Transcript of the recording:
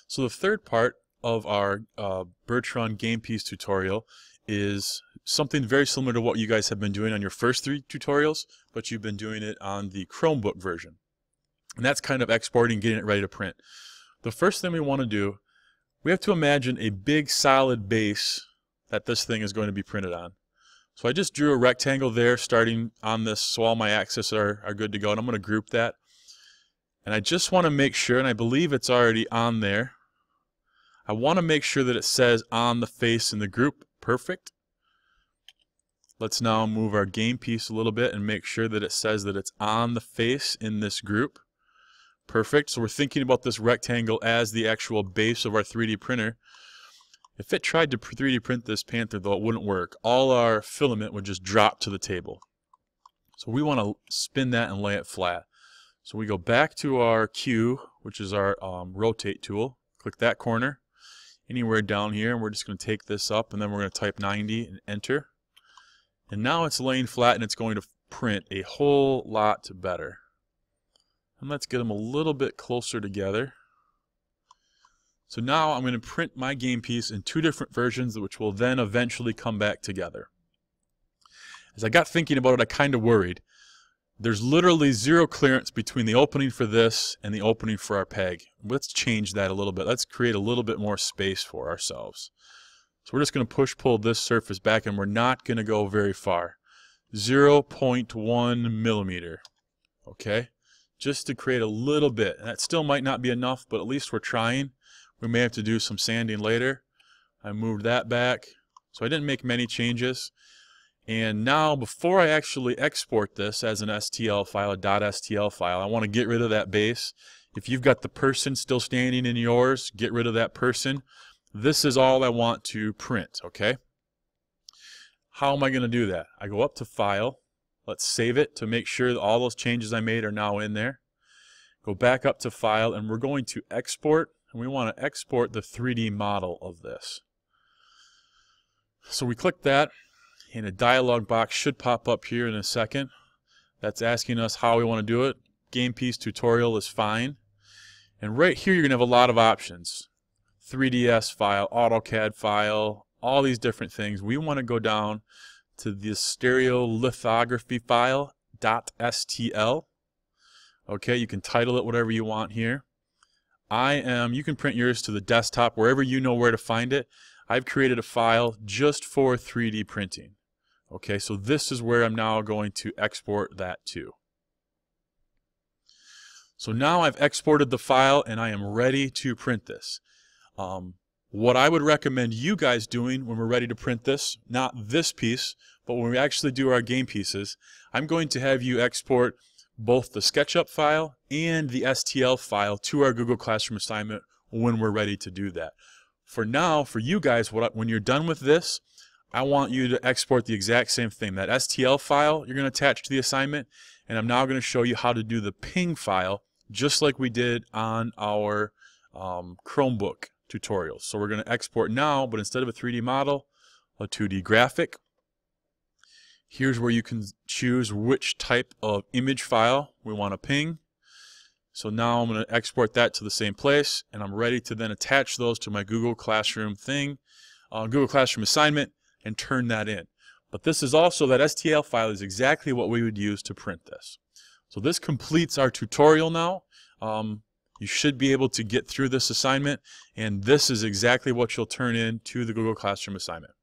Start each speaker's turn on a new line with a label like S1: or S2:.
S1: So the third part of our Bertrand game piece tutorial is something very similar to what you guys have been doing on your first three tutorials, but you've been doing it on the Chromebook version. And that's kind of exporting, getting it ready to print. The first thing we want to do, we have to imagine a big solid base that this thing is going to be printed on. So I just drew a rectangle there starting on this, so all my axes are good to go, and I'm going to group that. And I just want to make sure, and I believe it's already on there, I want to make sure that it says on the face in the group. Perfect. Let's now move our game piece a little bit and make sure that it says that it's on the face in this group. Perfect. So we're thinking about this rectangle as the actual base of our 3D printer. If it tried to 3D print this Panther, though, it wouldn't work. All our filament would just drop to the table. So we want to spin that and lay it flat. So we go back to our Q, which is our rotate tool. Click that corner, anywhere down here, and we're just going to take this up, and then we're going to type 90 and enter. And now it's laying flat, and it's going to print a whole lot better. And let's get them a little bit closer together. So now I'm going to print my game piece in two different versions, which will then eventually come back together. As I got thinking about it, I kind of worried. There's literally zero clearance between the opening for this and the opening for our peg. Let's change that a little bit. Let's create a little bit more space for ourselves. So we're just going to push-pull this surface back, and we're not going to go very far. 0.1 millimeter. Okay? Just to create a little bit. And that still might not be enough, but at least we're trying. We may have to do some sanding later. I moved that back. So I didn't make many changes. And now, before I actually export this as an STL file, a .stl file, I want to get rid of that base. If you've got the person still standing in yours, get rid of that person. This is all I want to print, okay? How am I going to do that? I go up to File. Let's save it to make sure that all those changes I made are now in there. Go back up to File, and we're going to export, and we want to export the 3D model of this. So we click that, and a dialog box should pop up here in a second. That's asking us how we want to do it. Game piece tutorial is fine. And right here you're going to have a lot of options. 3ds file, AutoCAD file, all these different things. We want to go down to the stereolithography file, .stl. Okay, you can title it whatever you want here. You can print yours to the desktop, wherever you know where to find it. I've created a file just for 3D printing. Okay, so this is where I'm now going to export that to. So now I've exported the file and I am ready to print this. What I would recommend you guys doing when we're ready to print this, not this piece, but when we actually do our game pieces, I'm going to have you export both the SketchUp file and the STL file to our Google Classroom assignment when we're ready to do that. For now, for you guys, when you're done with this, I want you to export the exact same thing. That STL file you're going to attach to the assignment, and I'm now going to show you how to do the ping file just like we did on our Chromebook tutorials. So we're going to export now, but instead of a 3D model, a 2D graphic. Here's where you can choose which type of image file we want to ping. So now I'm going to export that to the same place, and I'm ready to then attach those to my Google Classroom thing, Google Classroom assignment, and turn that in. But this is also, that STL file is exactly what we would use to print this. So this completes our tutorial now. You should be able to get through this assignment, and this is exactly what you'll turn in to the Google Classroom assignment.